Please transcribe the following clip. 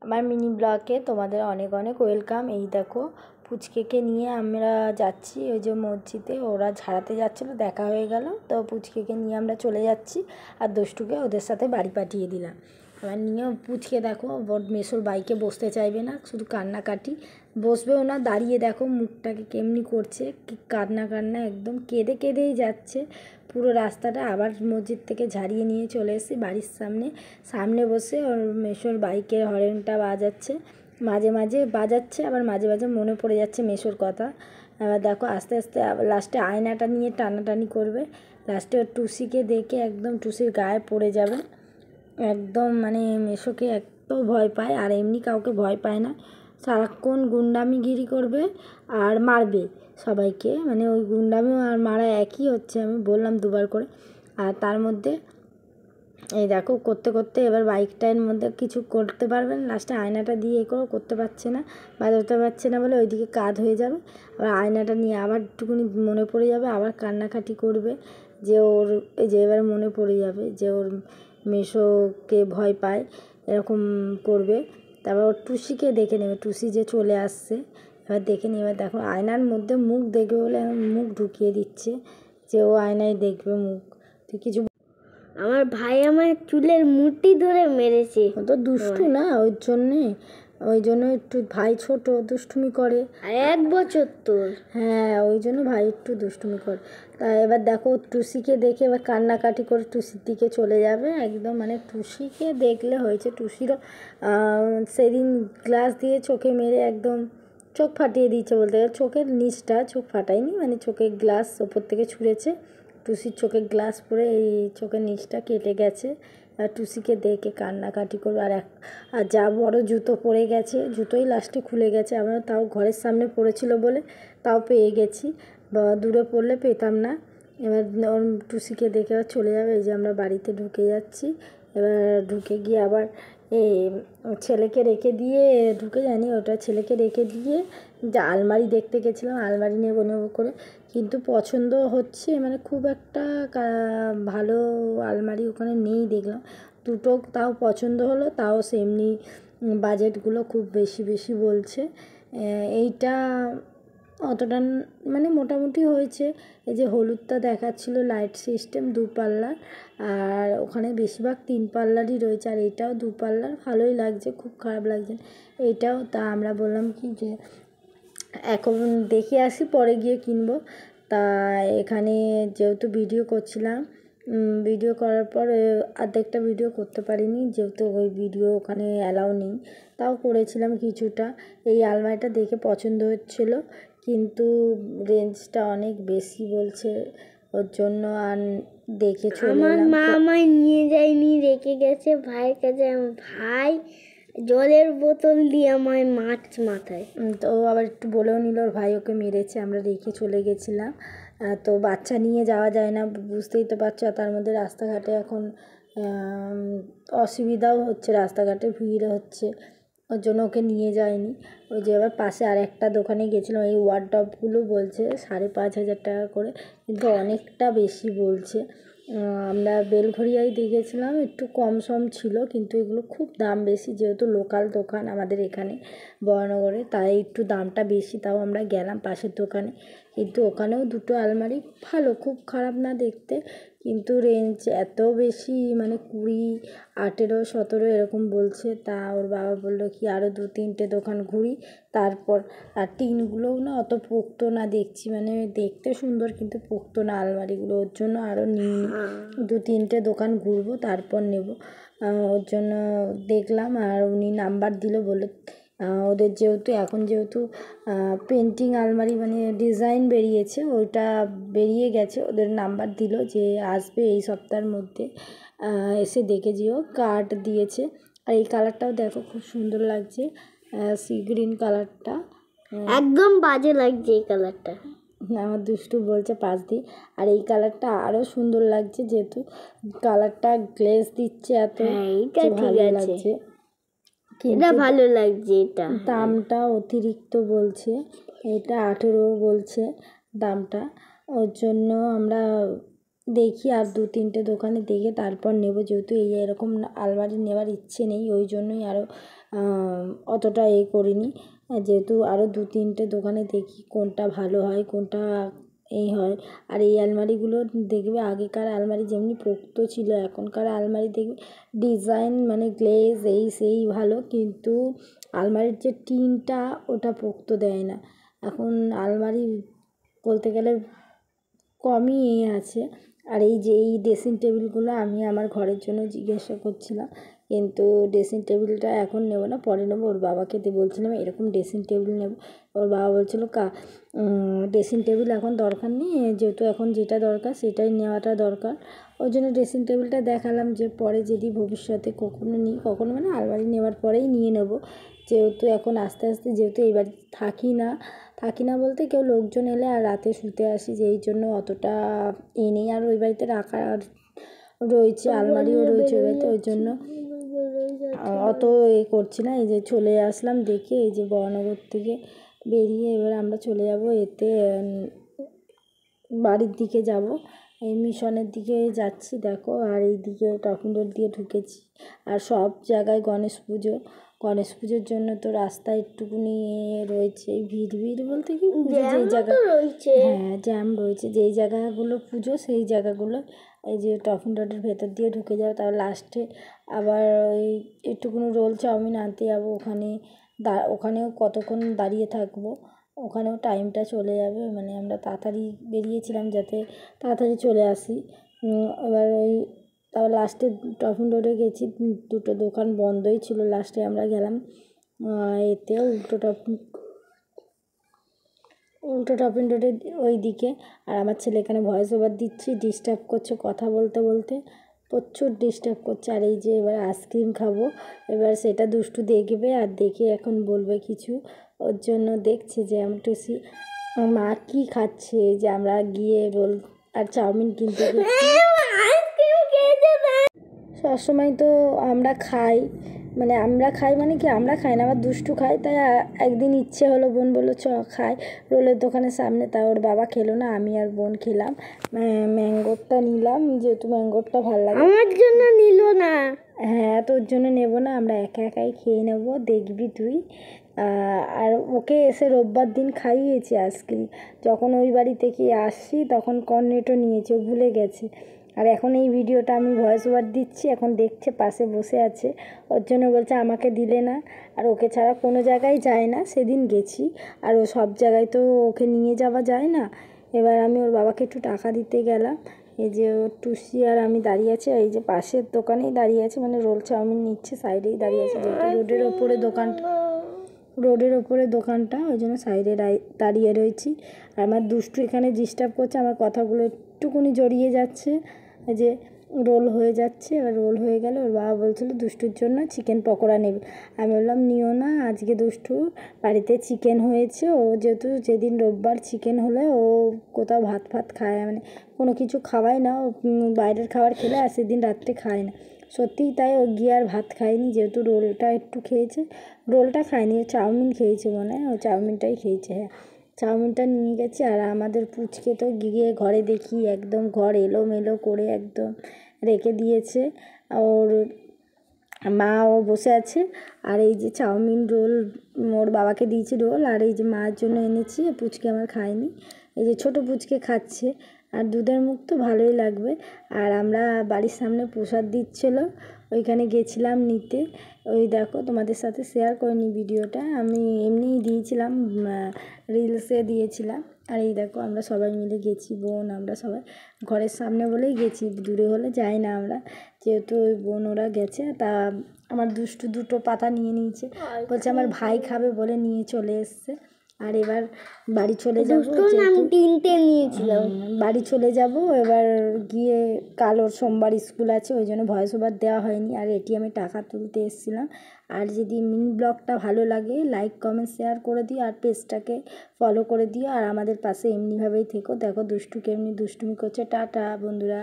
আমার মিনি ব্লগে তোমাদের অনেক অনেক ওয়েলকাম। এই দেখো পুচকেকে নিয়ে আমরা যাচ্ছি ওই যে মসজিদে, ওরা ঝাড়াতে যাচ্ছিলো, দেখা হয়ে গেল, তো পুচকেকে নিয়ে আমরা চলে যাচ্ছি আর দুষ্টুকে ওদের সাথে বাড়ি পাঠিয়ে দিলাম। এবার নিয়ে পুচকে দেখো মেসোর বাইকে বসতে চাইবে না, শুধু কান্নাকাটি, বসবেও না, দাঁড়িয়ে দেখো মুখটাকে কেমনি করছে, কান্না একদম কেঁদে কেঁদেই যাচ্ছে পুরো রাস্তাটা। আবার মসজিদ থেকে ঝাড়িয়ে নিয়ে চলে এসেছি বাড়ির সামনে বসে ওর মেসোর বাইকের হর্নটা বাজাচ্ছে, মাঝে মাঝে বাজাচ্ছে, আবার মাঝে মাঝে মনে পড়ে যাচ্ছে মেসোর কথা। এবার দেখো আস্তে আস্তে লাস্টে আয়নাটা নিয়ে টানাটানি করবে, লাস্টে ওর টুসিকে দেখে একদম টুসির গায়ে পড়ে যাবে একদম, মানে মেসোকে এত ভয় পায়, আর এমনি কাউকে ভয় পায় না, সারাক্ষণ গুন্ডামিগিরি করবে আর মারবে সবাইকে, মানে ওই গুন্ডামি আর মারা একই হচ্ছে, আমি বললাম দুবার করে। আর তার মধ্যে এই দেখো করতে করতে এবার বাইকটার মধ্যে কিছু করতে পারবেন, লাস্টে আয়নাটা দিয়ে করতে পারছে না, বাজাতে পারছে না বলে ওইদিকে কাঁধ হয়ে যাবে, আবার আয়নাটা নিয়ে আবার একটুখানি মনে পড়ে যাবে, আবার কান্নাকাটি করবে যে ওর এই যে এবার মনে পড়ে যাবে যে ওর মেসোকে ভয় পায়, এরকম করবে। তারপর ওর টুসিকে দেখে নেবে, টুসি যে চলে আসছে এবার দেখে নিয়ে, এবার দেখো আয়নার মধ্যে মুখ দেখবে বলে মুখ ঢুকিয়ে দিচ্ছে যে ও আয়নায় দেখবে মুখ। তুই কিছু, আমার ভাই আমার চুলের মুঠি ধরে মেরেছে, ও তো দুষ্টু না, ওই জন্য একটু, ভাই ছোট দুষ্টুমি করে, আর 1 বছর তোর। হ্যাঁ ওই জন্য ভাই একটু দুষ্টুমি করে। তা এবার দেখো টুসিকে দেখে এবার কান্নাকাটি করে টুসির দিকে চলে যাবে একদম, মানে টুসিকে দেখলে হয়েছে, টুসিরও সেদিন গ্লাস দিয়ে চোখে মেরে একদম চোখ ফাটিয়ে দিয়েছে বলতে গেলে, চোখের নিচটা, চোখ ফাটায়নি, মানে চোখের গ্লাস ওপর থেকে ছুঁড়েছে, টুসির চোখে গ্লাস পড়ে এই চোখের নিচটা কেটে গেছে। আর টুসিকে দেখে কান্নাকাটি করবে, আর যা বড় জুতো পরে গেছে, জুতোই লাস্টে খুলে গেছে, আমরা তাও ঘরের সামনে পড়েছিল বলে তাও পেয়ে গেছি, বা দূরে পড়লে পেতাম না। এবার ওর টুসিকে দেখে আবার চলে যাবে, এই যে আমরা বাড়িতে ঢুকে যাচ্ছি, এবার ঢুকে গিয়ে আবার এই ছেলেকে রেখে দিয়ে, ঢুকে যায়নি ওটা, ছেলেকে রেখে দিয়ে যে আলমারি দেখতে গেছিলাম, আলমারি নেবো করে, কিন্তু পছন্দ হচ্ছে মানে খুব একটা ভালো আলমারি ওখানে নেই, দেখলাম দুটো তাও পছন্দ হলো, তাও সেমনি বাজেটগুলো খুব বেশি বলছে। এইটা অতটা মানে মোটামুটি হয়েছে। এই যে হলুদটা দেখাচ্ছিলো লাইট সিস্টেম 2 পাল্লার, আর ওখানে বেশিরভাগ 3 পাল্লারই রয়েছে, আর এইটাও 2 পাল্লার, ভালোই লাগছে, খুব খারাপ লাগছে এইটাও। তা আমরা বললাম কি যে এখন দেখে আসি, পরে গিয়ে কিনবো। তা এখানে যেহেতু ভিডিও করছিলাম, ভিডিও করার পর অর্ধেকটা ভিডিও করতে পারিনি, যেহেতু ওই ভিডিও ওখানে অ্যালাউ নেই, তাও করেছিলাম কিছুটা। এই আলমারিটা দেখে পছন্দ হচ্ছিলো, কিন্তু রেঞ্জটা অনেক বেশি বলছে, ওর জন্য আর দেখে চলে এলাম। আমার মা আমায় নিয়ে যায়নি, রেখে গেছে ভাইয়ের কাছে। আমার ভাই জলের বোতল দিয়ে আমায় মাথায়, তো আবার একটু বলেও নিল ওর ভাই ওকে মেরেছে, আমরা রেখে চলে গেছিলাম। তো বাচ্চা নিয়ে যাওয়া যায় না, বুঝতেই তো পারছো, তার মধ্যে রাস্তাঘাটে এখন অসুবিধাও হচ্ছে, রাস্তাঘাটে ভিড় হচ্ছে, ওর জন্য ওকে নিয়ে যায়নি। ওই যে এবার পাশে আর একটা দোকানে গেছিলাম, এই ওয়ার্ডরোবগুলো বলছে 5,500 টাকা করে, কিন্তু অনেকটা বেশি বলছে। আমরা বেলঘরিয়ায় দেখেছিলাম, একটু কম সম ছিল, কিন্তু এগুলো খুব দাম বেশি, যেহেতু লোকাল দোকান আমাদের এখানে বরানগরে, তাই একটু দামটা বেশি, তাও আমরা গেলাম পাশের দোকানে, কিন্তু ওখানেও দুটো আলমারি ভালো, খুব খারাপ না দেখতে, কিন্তু রেঞ্জ এত বেশি, মানে 20, 18, 17 এরকম বলছে। তা ওর বাবা বললো কি আরও 2-3টে দোকান ঘুরি তারপর, আর টিনগুলোও না অত পোক্ত না দেখছি, মানে দেখতে সুন্দর কিন্তু পোক্ত না আলমারিগুলো, ওর জন্য আরও নিই, 2-3টে দোকান ঘুরবো তারপর নেব, ওর জন্য দেখলাম। আর উনি নাম্বার দিল, বলে ওদের যেহেতু পেন্টিং আলমারি মানে ডিজাইন বেরিয়েছে, ওইটা বেরিয়ে গেছে, ওদের নাম্বার দিল যে আসবে এই সপ্তাহের মধ্যে, এসে দেখে যেও, কার্ড দিয়েছে। আর এই কালারটাও দেখো খুব সুন্দর লাগছে, সি গ্রিন কালারটা, একদম বাজে লাগছে এই কালারটা, আমার দুষ্টু বলছে পাশ দিয়ে। আর এই কালারটা আরও সুন্দর লাগছে, যেহেতু কালারটা গ্লেজ দিচ্ছে, এত ভালো লাগছে, এটা ভালো লাগছে। এটা দামটা অতিরিক্ত বলছে, এটা 18 বলছে দামটা, ওর জন্য আমরা দেখি আর 2-3টে দোকানে দেখে তারপর নেব, যেহেতু এই এরকম আলমারি নেওয়ার ইচ্ছে নেই, ওই জন্যই আরও অতটা করিনি। যেহেতু আরও 2-3টে দোকানে দেখি কোনটা ভালো হয়, কোনটা এই হয়। আর এই আলমারিগুলো দেখবে আগেকার আলমারি যেমনি পোক্ত ছিল, এখনকার আলমারি দেখবে ডিজাইন মানে গ্লেজ এই সেই ভালো, কিন্তু আলমারির যে টিনটা ওটা পোক্ত দেয় না। এখন আলমারি বলতে গেলে কমই আছে। আর এই ড্রেসিং টেবিলগুলো আমি আমার ঘরের জন্য জিজ্ঞাসা করছিলাম, কিন্তু ড্রেসিং টেবিলটা এখন নেব না, পরে নেবো। ওর বাবাকে দিয়ে বলছিলাম এরকম ড্রেসিং টেবিল নেব, ওর বাবা বলছিলো ড্রেসিং টেবিল এখন দরকার নেই, যেহেতু এখন যেটা দরকার সেটাই নেওয়াটা দরকার। ওই জন্য ড্রেসিং টেবিলটা দেখালাম, যে পরে যদি ভবিষ্যতে কখনো নিই, কখনো মানে আলমারি নেওয়ার পরেই নিয়ে নেব, যেহেতু এখন আস্তে আস্তে যেহেতু এই বাড়িতে থাকি না বলতে কেউ লোকজন এলে আর রাতে শুতে আসি, যেই জন্য অতটা নেই। আর ওই বাড়িতে রাখার রয়েছে, আলমারিও রয়েছে ওই বাড়িতে, ওই জন্য অত করছি না। এই যে চলে আসলাম দেখে, এই যে বরানগর থেকে বেরিয়ে এবার আমরা চলে যাব এতে বাড়ির দিকে যাব, এই মিশনের দিকে যাচ্ছি দেখো। আর এই দিকে টকিং রোড দিয়ে ঢুকেছি। আর সব জায়গায় গণেশ পুজোর জন্য তো রাস্তায় একটুকুনি রয়েছে ভিড় বলতে কি পুজো যেই জায়গা রয়েছে, হ্যাঁ জ্যাম রয়েছে, যেই জায়গাগুলো পুজো সেই জায়গাগুলো এই যে টকিং রোডের ভেতর দিয়ে ঢুকে যাবে। তারপর লাস্টে আবার ওই একটুকুনি রোল চাউমিন আনতে যাবো, ওখানেও কতক্ষণ দাঁড়িয়ে থাকবো, ওখানেও টাইমটা চলে যাবে। মানে আমরা তাড়াতাড়ি বেরিয়েছিলাম যাতে তাড়াতাড়ি চলে আসি। এবার তারপর লাস্টে টকিং রোডে গেছি, দুটো দোকান বন্ধই ছিল, লাস্টে আমরা গেলাম এতে উল্টো টকিং রোডের ওই দিকে। আর আমার ছেলে এখানে ভয়েস ওভার দিচ্ছি, ডিস্টার্ব করছে কথা বলতে বলতে, প্রচুর ডিস্টার্ব করছে। আর এই যে এবার আইসক্রিম খাবো, এবার সেটা দুষ্টু দেখবে আর দেখে এখন বলবে কিছু, ওর জন্য দেখছে যে আমি টুসি মা কী খাচ্ছে, যে আমরা গিয়ে রোল আর চাউমিন কিনতে গেছি। সবসময় তো আমরা খাই মানে কি আমরা খাই না, আমার দুষ্টু খাই, তাই একদিন ইচ্ছে হলো, বোন বললো চ খাই রোলের দোকানের সামনে, তা ওর বাবা খেলো না, আমি আর বোন খেলাম। ম্যাঙ্গোরটা নিলাম, যেহেতু ম্যাঙ্গোরটা ভালো লাগে। আমার জন্য নিল না। হ্যাঁ তোর জন্য নেব না, আমরা একাই খেয়ে নেবো, দেখবি তুই। আর ওকে এসে রোববার দিন খাইয়েছি আইসক্রিম, যখন ওই বাড়ি থেকে আসছি তখন কর্নেটও নিয়েছে, ও ভুলে গেছে। আর এখন এই ভিডিওটা আমি ভয়েস ওভার দিচ্ছি, এখন দেখছে পাশে বসে আছে, ওর জন্য বলছে আমাকে দিলে না। আর ওকে ছাড়া কোনো জায়গায় যায় না, সেদিন গেছি, আর ও সব জায়গায় তো ওকে নিয়ে যাওয়া যায় না। এবার আমি ওর বাবাকে একটু টাকা দিতে গেলাম, এই যে ও টুসি আর আমি দাঁড়িয়ে আছি, এই যে পাশের দোকানেই দাঁড়িয়ে আছে, মানে রোল চাউমিন নিচ্ছে, সাইডেই দাঁড়িয়ে আছে, যেহেতু রোডের ওপরে দোকানটা, ওই জন্য সাইডে দাঁড়িয়ে রয়েছি। আর আমার দুষ্টু এখানে ডিস্টার্ব করছে, আমার কথাগুলো একটুকুনি জড়িয়ে যাচ্ছে, যে রোল হয়ে যাচ্ছে। এবার রোল হয়ে গেলে ওর বাবা বলছিল দুষ্টুর জন্য চিকেন পকোড়া নেবে, আমি বললাম নিও না, আজকে দুষ্টু বাড়িতে চিকেন হয়েছে, ও যেহেতু যেদিন রোববার চিকেন হলে ও কোথাও ভাত খায়, মানে কোনো কিছু খাওয়ায় না, ও বাইরের খাবার খেলে আর সেদিন রাত্রে খায় না। সত্যিই তাই, ও গিয়ে আর ভাত খায়নি, যেহেতু রোলটা একটু খেয়েছে, রোলটা খায়নি, ও চাউমিন খেয়েছে মনে হয়, ও চাউমিনটাই খেয়েছে, হ্যাঁ চাউমিনটা নিয়ে গেছে। আর আমাদের পুচকে তো গিয়ে ঘরে দেখি একদম ঘর এলোমেলো করে একদম রেখে দিয়েছে, ওর মাও বসে আছে। আর এই যে চাউমিন রোল ওর বাবাকে দিয়েছি রোল, আর এই যে মার জন্য এনেছি, পুচকে আমার খায়নি, এই যে ছোটো পুচকে খাচ্ছে। আর দুধের মুখ তো ভালোই লাগবে। আর আমরা বাড়ির সামনে প্রসাদ দিচ্ছিলো, ওইখানে গেছিলাম নিতে, ওই দেখো তোমাদের সাথে শেয়ার করিনি ভিডিওটা, আমি এমনিই দিয়েছিলাম, রিলসে দিয়েছিলাম। আর এই দেখো আমরা সবাই মিলে গেছি, বোন আমরা সবাই, ঘরের সামনে বলেই গেছি, দূরে হলে যাই না আমরা, যেহেতু ওই বোন ওরা গেছে। তা আমার দুষ্টু দুটো পাতা নিয়ে নিয়েছে, বলছে আমার ভাই খাবে বলে নিয়ে চলে এসছে। আর এবার বাড়ি চলে যাবো, আমি 3টে নিয়েছিলাম। বাড়ি চলে যাব এবার গিয়ে, কাল ওর সোমবার স্কুল আছে, ওই জন্য ভয়েস ওভার দেওয়া হয়নি। আর এটিএমে টাকা তুলতে এসেছিলাম। আর যদি মিনি ব্লগটা ভালো লাগে লাইক কমেন্ট শেয়ার করে দিও, আর পেজটাকে ফলো করে দিও, আর আমাদের পাশে এমনিভাবেই থেকো। দেখো দুষ্টু কেমনি দুষ্টুমি করছে। টাটা বন্ধুরা।